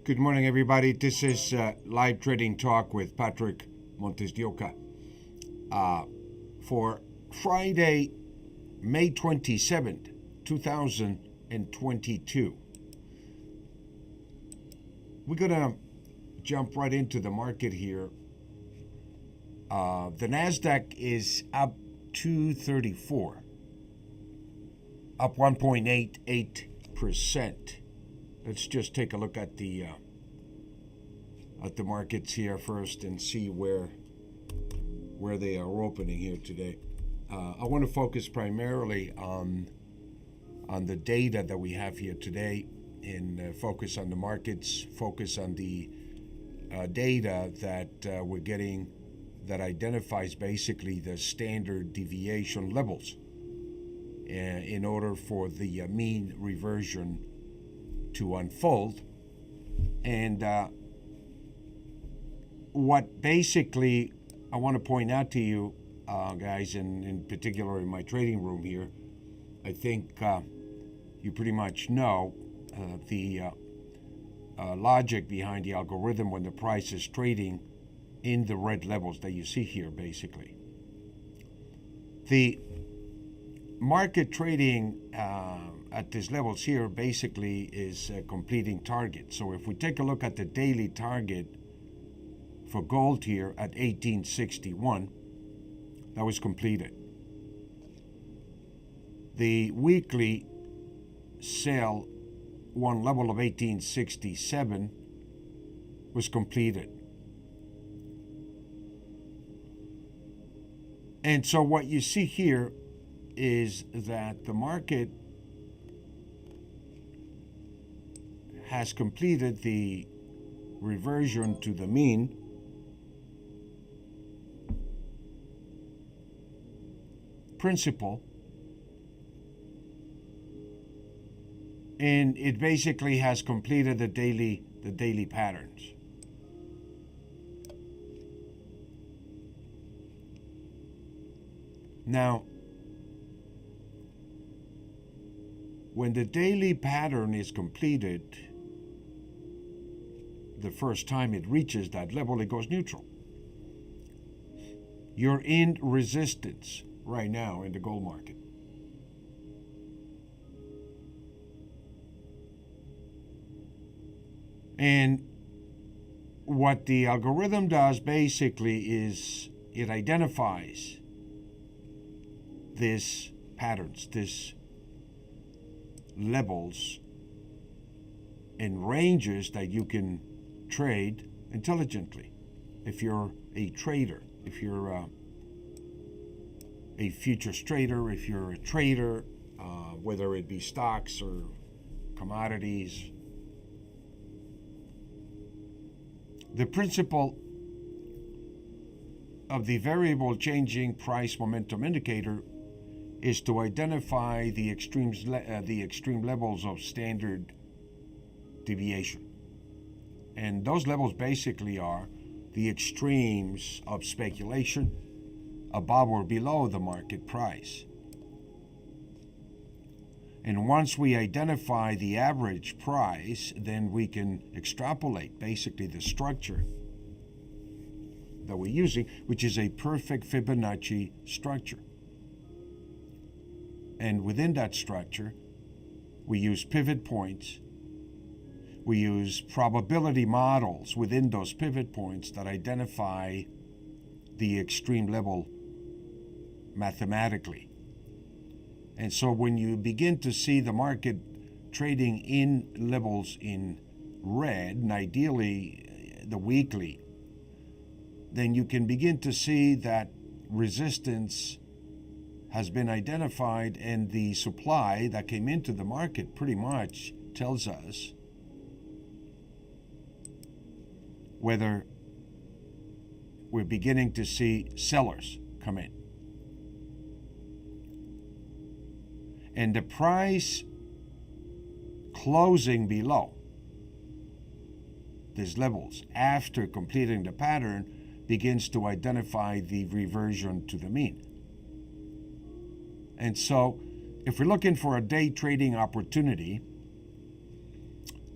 Good morning, everybody. This is Live Trading Talk with Patrick MontesDeOca for Friday, May 27th, 2022. We're going to jump right into the market here. The NASDAQ is up 234, up 1.88%. Let's just take a look at the markets here first and see where they are opening here today. I want to focus primarily on the data that we have here today, and focus on the markets, focus on the data that we're getting that identifies basically the standard deviation levels in order for the mean reversion to unfold. And what basically I want to point out to you guys, and in particular in my trading room here, I think you pretty much know the logic behind the algorithm when the price is trading in the red levels that you see here. Basically, the market trading at these levels here basically is completing targets. So if we take a look at the daily target for gold here at 1861, that was completed. The weekly sell one level of 1867 was completed. And so what you see here is that the market has completed the reversion to the mean, principle, and it basically has completed the daily patterns. Now, when the daily pattern is completed, the first time it reaches that level, it goes neutral. You're in resistance right now in the gold market. And what the algorithm does basically is it identifies these patterns, these levels and ranges that you can trade intelligently. If you're a trader, if you're a futures trader, if you're a trader, whether it be stocks or commodities, the principle of the variable changing price momentum indicator is to identify the extreme levels of standard deviation. And those levels basically are the extremes of speculation above or below the market price. And once we identify the average price, then we can extrapolate basically the structure that we're using, which is a perfect Fibonacci structure. And within that structure, we use pivot points. We use probability models within those pivot points that identify the extreme level mathematically. And so when you begin to see the market trading in levels in red, and ideally the weekly, then you can begin to see that resistance has been identified, and the supply that came into the market pretty much tells us whether we're beginning to see sellers come in. And the price closing below these levels after completing the pattern begins to identify the reversion to the mean. And so if we're looking for a day trading opportunity,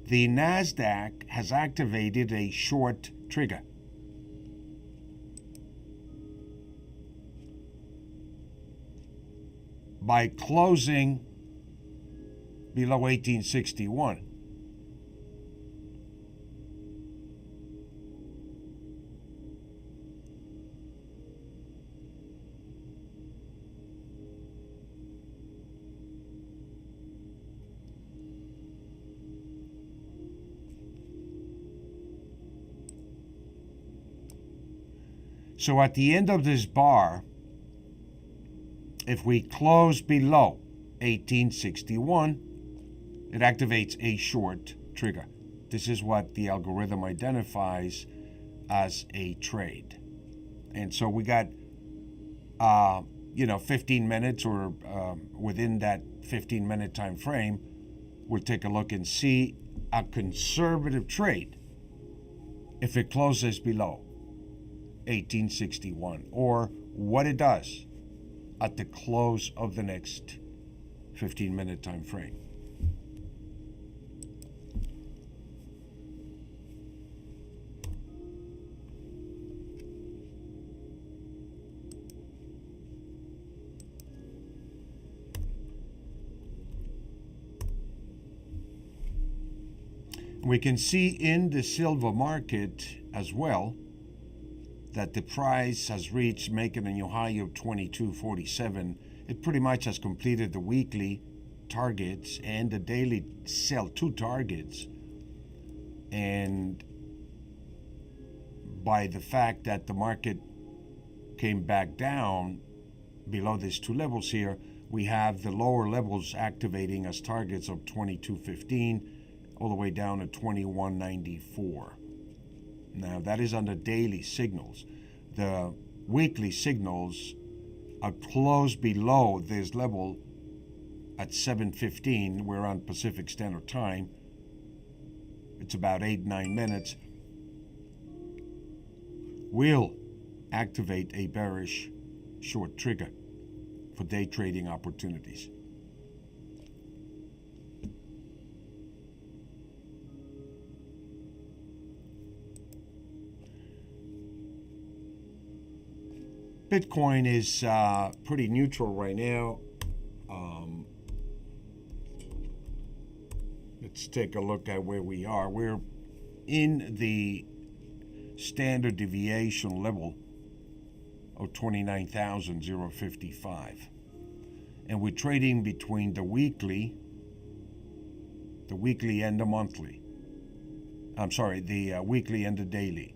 the NASDAQ has activated a short trigger. By closing below 1861. So at the end of this bar, if we close below 1861, it activates a short trigger. This is what the algorithm identifies as a trade. And so we got, 15 minutes, or within that 15-minute time frame, we'll take a look and see a conservative trade if it closes below 1861, or what it does at the close of the next 15-minute time frame. We can see in the silver market as well that the price has reached, making a new high of 22.47. It pretty much has completed the weekly targets and the daily sell two targets. And by the fact that the market came back down below these two levels here, we have the lower levels activating as targets of 22.15 all the way down to 21.94. Now, that is under daily signals. The weekly signals are close below this level at 7:15. We're on Pacific Standard Time. It's about 8-9 minutes. Will activate a bearish short trigger for day trading opportunities. Bitcoin is pretty neutral right now. Let's take a look at where we are. We're in the standard deviation level of 29,055. And we're trading between the weekly and the monthly. The weekly and the daily.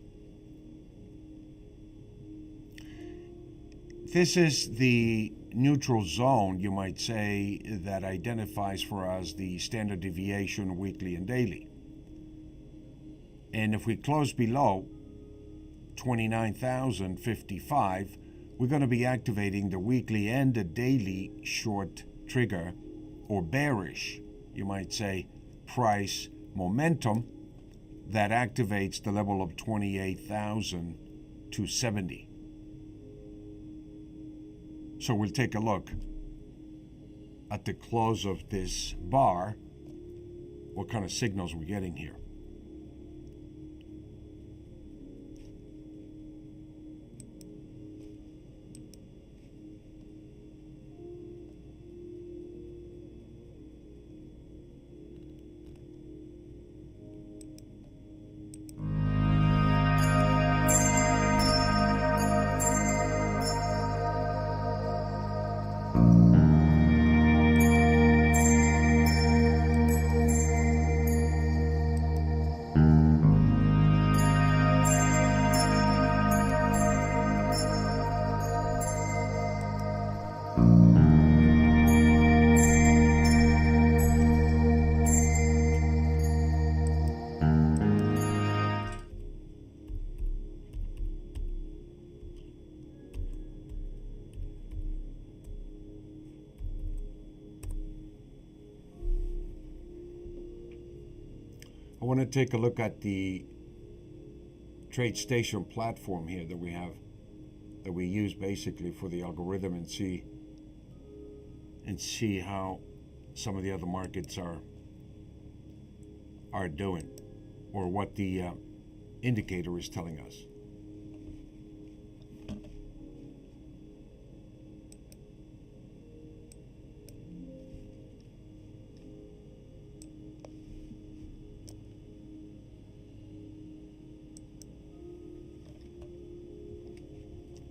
This is the neutral zone, you might say, that identifies for us the standard deviation weekly and daily. And if we close below 29,055, we're going to be activating the weekly and the daily short trigger, or bearish, you might say, price momentum that activates the level of 28,270. So we'll take a look at the close of this bar, what kind of signals we're getting here. I want to take a look at the TradeStation platform here that we have, that we use basically for the algorithm, and see how some of the other markets are are doing, or what the indicator is telling us.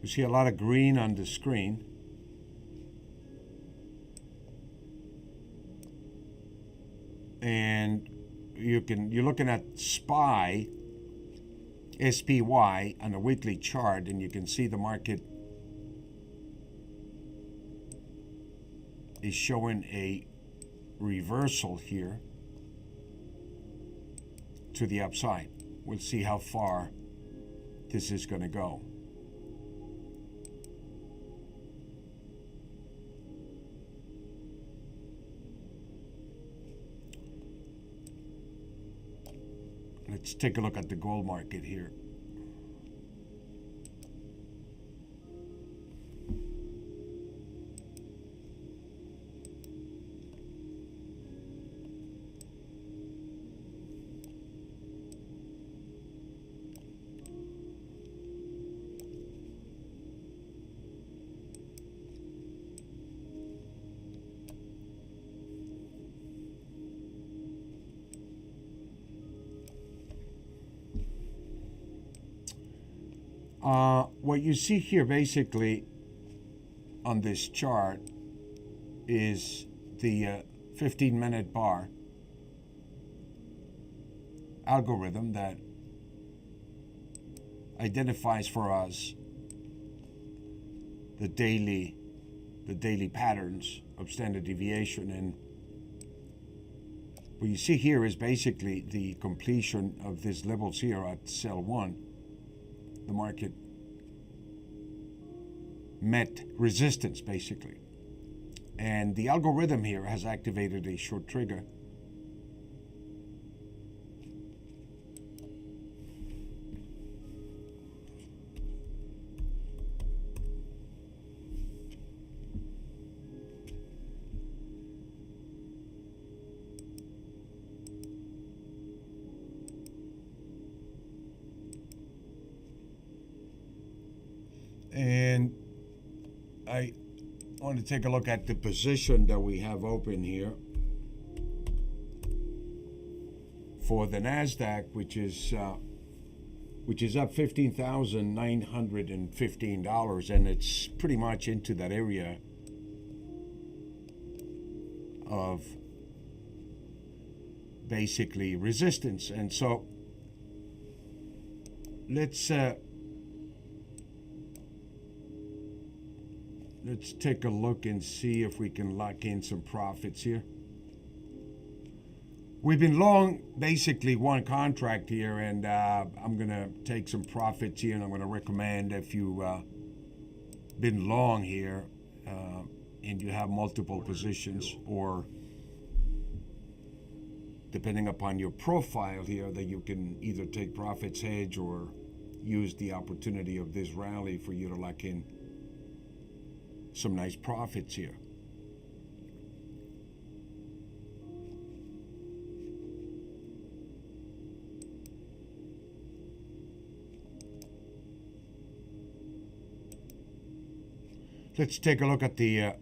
You see a lot of green on the screen. And you're looking at SPY on a weekly chart, and you can see the market is showing a reversal here to the upside. We'll see how far this is going to go. Let's take a look at the gold market here. What you see here basically on this chart is the 15-minute bar algorithm that identifies for us the daily patterns of standard deviation. And what you see here is basically the completion of these levels here at cell 1. The market met resistance basically, and the algorithm here has activated a short trigger. And I want to take a look at the position that we have open here for the NASDAQ, which is up $15,915, and it's pretty much into that area of basically resistance. And so let's take a look and see if we can lock in some profits here. We've been long basically one contract here, and I'm going to take some profits here, and I'm going to recommend if you've been long here and you have multiple positions, or depending upon your profile here, that you can either take profits, hedge, or use the opportunity of this rally for you to lock in some nice profits here. Let's take a look at the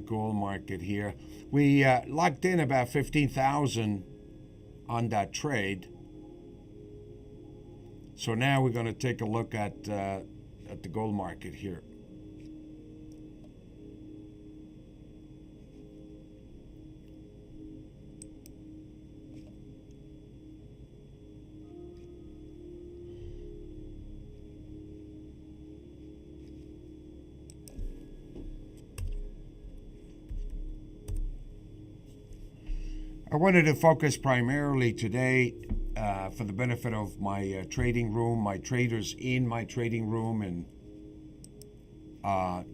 gold market here. We locked in about 15,000 on that trade. So now we're going to take a look at the gold market here. I wanted to focus primarily today for the benefit of my trading room, my traders in my trading room, and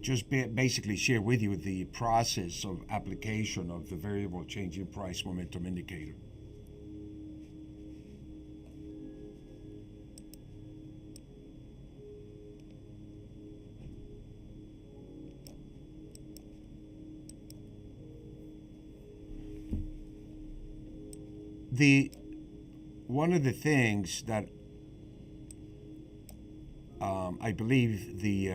just basically share with you the process of application of the variable changing price momentum indicator. the one of the things that I believe the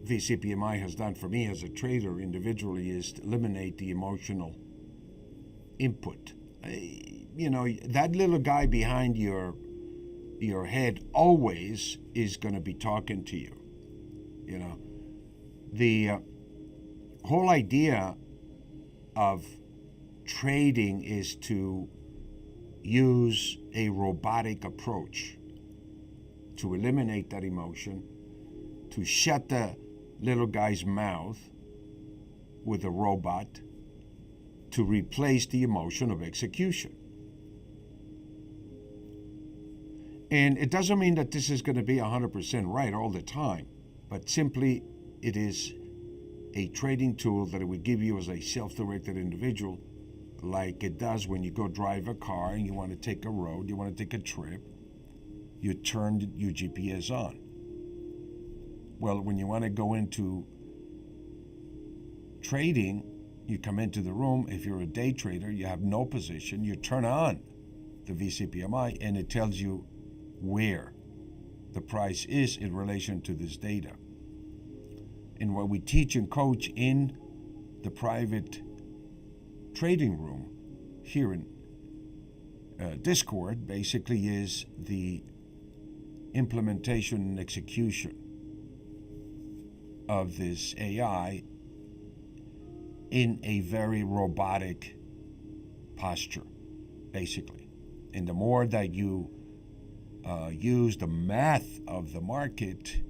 VCPMI has done for me as a trader individually is to eliminate the emotional input. That little guy behind your head always is going to be talking to you. The whole idea of trading is to use a robotic approach to eliminate that emotion, to shut the little guy's mouth with a robot, to replace the emotion of execution. And it doesn't mean that this is going to be 100% right all the time, but simply it is a trading tool that it would give you as a self-directed individual, like it does when you go drive a car and you want to take a road, you want to take a trip, you turn your GPS on. Well, when you want to go into trading, you come into the room. If you're a day trader, you have no position, you turn on the VCPMI and it tells you where the price is in relation to this data. And what we teach and coach in the private trading room here in Discord basically is the implementation and execution of this AI in a very robotic posture, basically. And the more that you use the math of the market,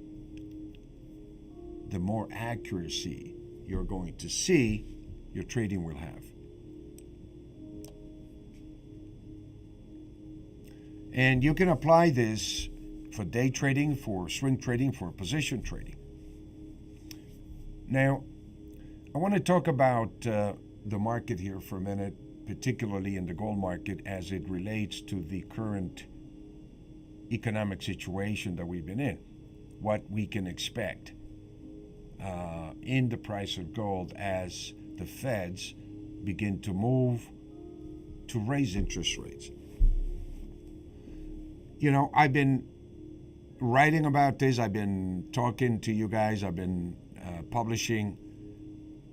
the more accuracy you're going to see your trading will have. And you can apply this for day trading, for swing trading, for position trading. Now, I want to talk about the market here for a minute, particularly in the gold market as it relates to the current economic situation that we've been in, what we can expect in the price of gold as the Feds begin to move to raise interest rates. I've been writing about this, I've been talking to you guys, I've been publishing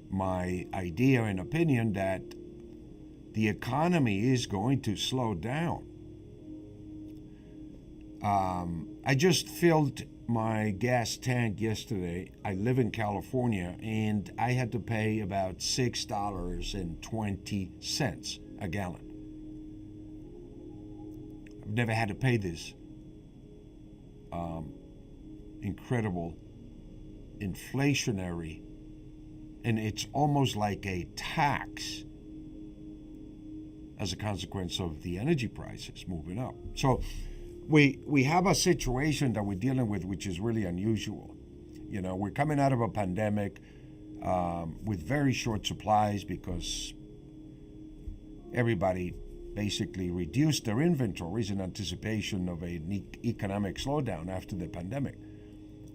my idea and opinion that the economy is going to slow down. I just filled my gas tank yesterday. I live in California and I had to pay about $6.20 a gallon. I've never had to pay this incredible inflationary, and it's almost like a tax as a consequence of the energy prices moving up. So we have a situation that we're dealing with which is really unusual. We're coming out of a pandemic with very short supplies because everybody basically reduced their inventories in anticipation of an economic slowdown after the pandemic.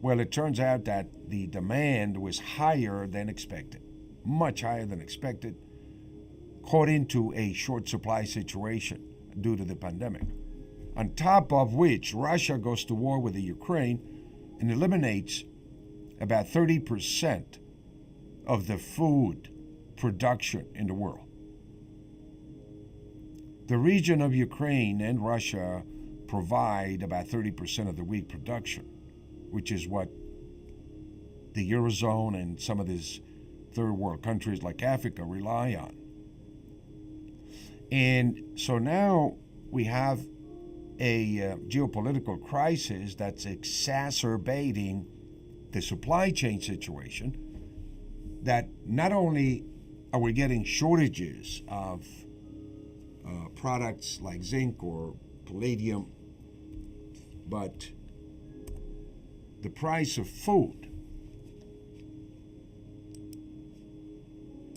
Well, it turns out that the demand was higher than expected, much higher than expected, caught into a short supply situation due to the pandemic. On top of which, Russia goes to war with the Ukraine and eliminates about 30% of the food production in the world. The region of Ukraine and Russia provide about 30% of the wheat production, which is what the Eurozone and some of these third world countries like Africa rely on. And so now we have a geopolitical crisis that's exacerbating the supply chain situation, that not only are we getting shortages of products like zinc or palladium, but the price of food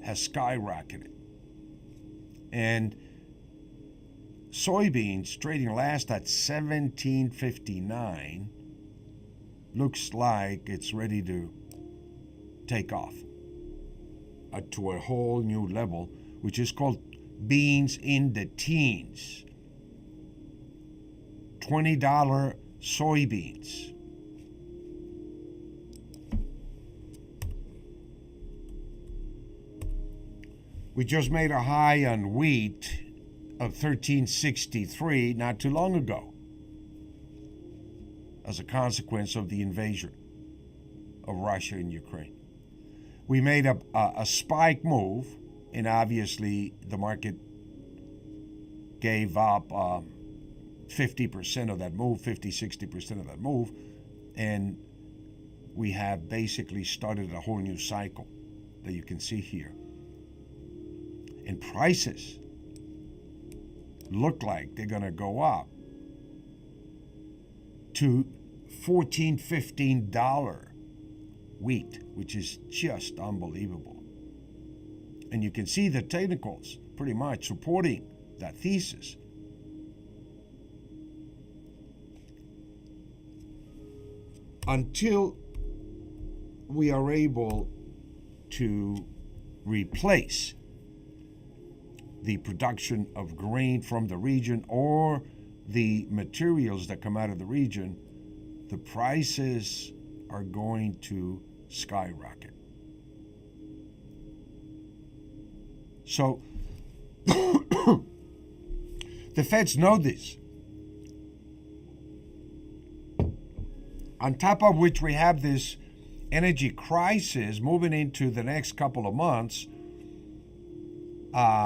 has skyrocketed. And soybeans trading last at $17.59 looks like it's ready to take off to a whole new level, which is called beans in the teens, $20 soybeans. We just made a high on wheat of 1363 not too long ago as a consequence of the invasion of Russia and Ukraine. We made a spike move, and obviously the market gave up 50% of that move, 60% of that move, and we have basically started a whole new cycle that you can see here. And prices look like they're going to go up to $14, $15 wheat, which is just unbelievable. And you can see the technicals pretty much supporting that thesis. Until we are able to replace the production of grain from the region or the materials that come out of the region, the prices are going to skyrocket. So the Feds know this. On top of which we have this energy crisis moving into the next couple of months,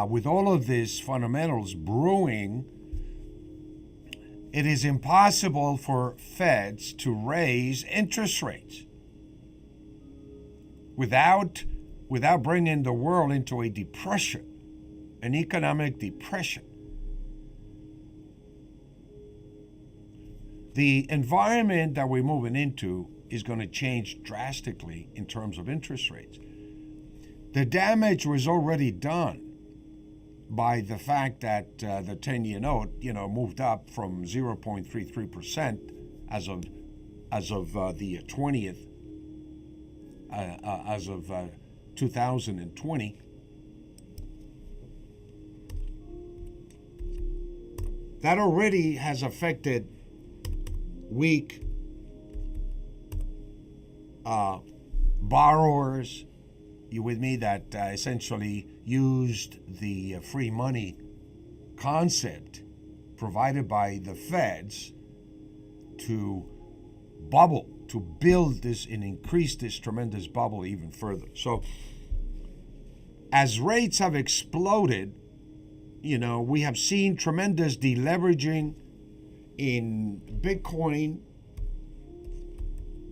with all of these fundamentals brewing, it is impossible for Feds to raise interest rates without bringing the world into a depression, an economic depression. The environment that we're moving into is going to change drastically in terms of interest rates. The damage was already done by the fact that the 10-year note, moved up from 0.33% as of the 20th, as of 2020. That already has affected weak borrowers. You with me? That essentially used the free money concept provided by the Feds to bubble, to build this and increase this tremendous bubble even further. So as rates have exploded, we have seen tremendous deleveraging in Bitcoin.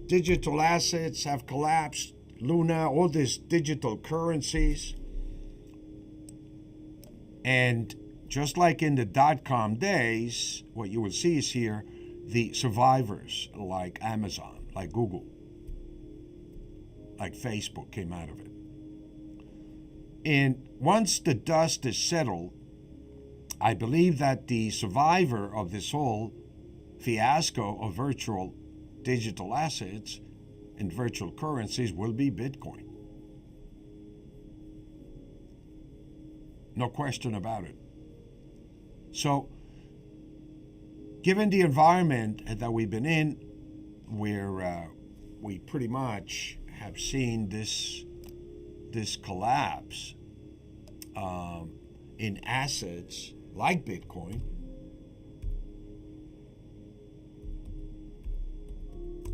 Digital assets have collapsed. Luna, all these digital currencies. And just like in the dot-com days, what you will see is here, the survivors like Amazon, like Google, like Facebook came out of it. And once the dust is settled, I believe that the survivor of this whole fiasco of virtual digital assets and virtual currencies will be Bitcoin. No question about it. So, given the environment that we've been in, where we pretty much have seen this collapse in assets like Bitcoin,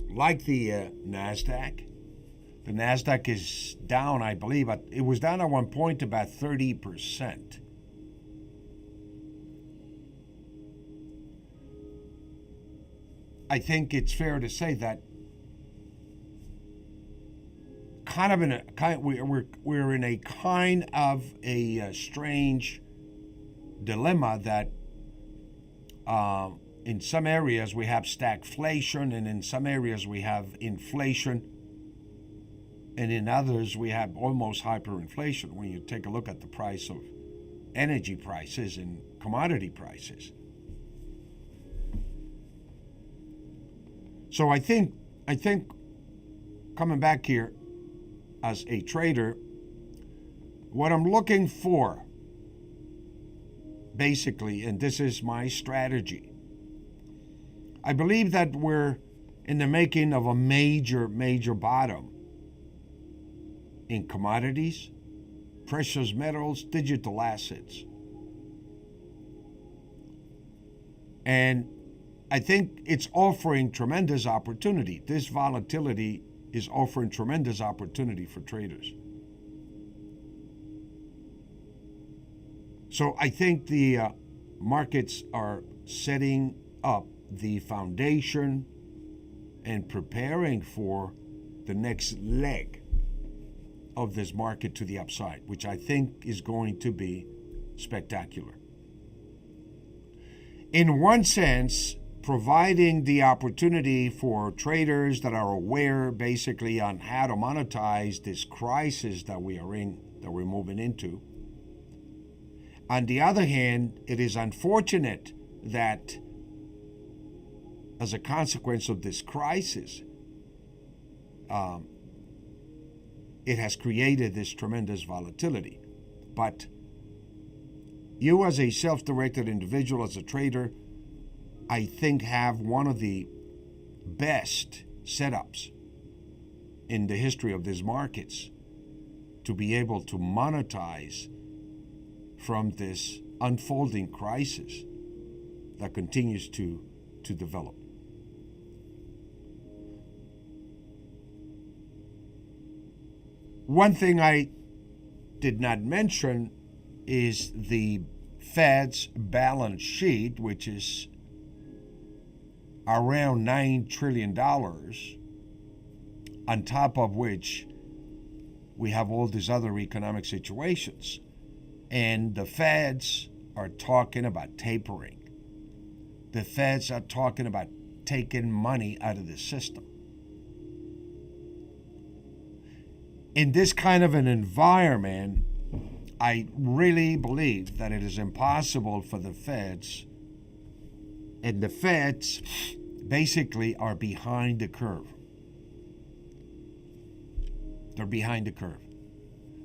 like the NASDAQ. The NASDAQ is down, I believe, it was down at one point about 30%. I think it's fair to say that we're in a kind of a strange dilemma that in some areas we have stagflation, and in some areas we have inflation, and in others we have almost hyperinflation when you take a look at the price of energy prices and commodity prices. So I think coming back here as a trader, what I'm looking for basically, and this is my strategy, I believe that we're in the making of a major bottom in commodities, precious metals, digital assets. And I think it's offering tremendous opportunity. This volatility is offering tremendous opportunity for traders. So I think the markets are setting up the foundation and preparing for the next leg of this market to the upside, which I think is going to be spectacular. In one sense, providing the opportunity for traders that are aware basically on how to monetize this crisis that we are in, that we're moving into. On the other hand, it is unfortunate that as a consequence of this crisis, it has created this tremendous volatility. But you as a self-directed individual, as a trader, I think have one of the best setups in the history of these markets to be able to monetize from this unfolding crisis that continues to develop. One thing I did not mention is the Fed's balance sheet, which is around $9 trillion, on top of which we have all these other economic situations. And the Feds are talking about tapering. The Feds are talking about taking money out of the system. In this kind of an environment, I really believe that it is impossible for the Feds, and the Feds basically are behind the curve. They're behind the curve.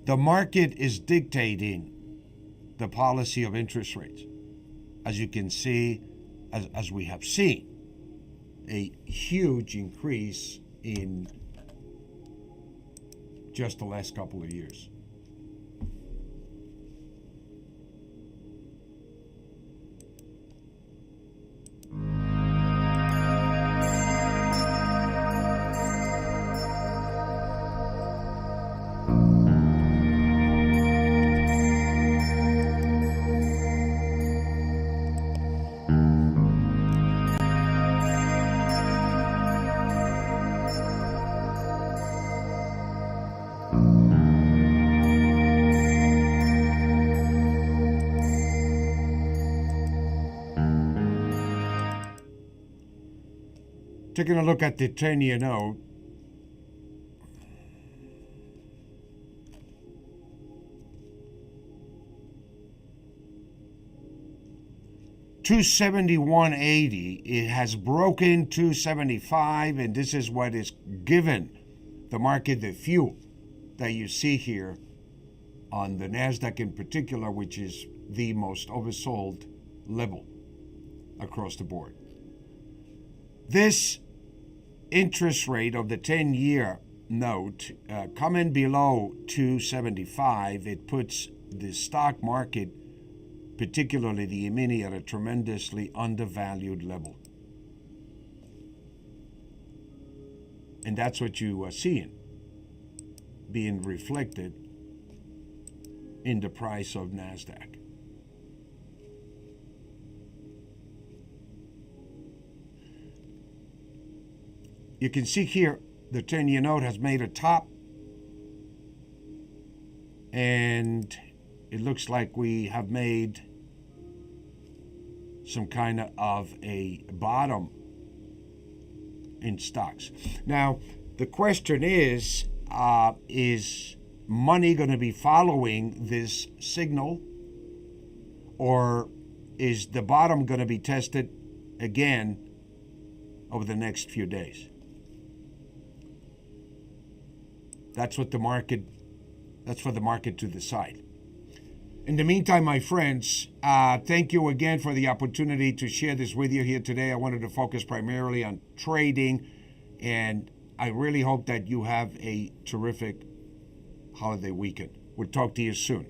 The market is dictating the policy of interest rates. As you can see, as we have seen, a huge increase in just the last couple of years. Taking a look at the 10-year note, $271.80. It has broken 275, and this is what is given the market the fuel that you see here on the NASDAQ in particular, which is the most oversold level across the board. This interest rate of the 10-year note coming below 275, it puts the stock market, particularly the E-mini, at a tremendously undervalued level. And that's what you are seeing being reflected in the price of NASDAQ. You can see here the 10-year note has made a top, and it looks like we have made some kind of a bottom in stocks. Now, the question is money going to be following this signal, or is the bottom going to be tested again over the next few days? That's for the market to decide. In the meantime, my friends, thank you again for the opportunity to share this with you here today. I wanted to focus primarily on trading, and I really hope that you have a terrific holiday weekend. We'll talk to you soon.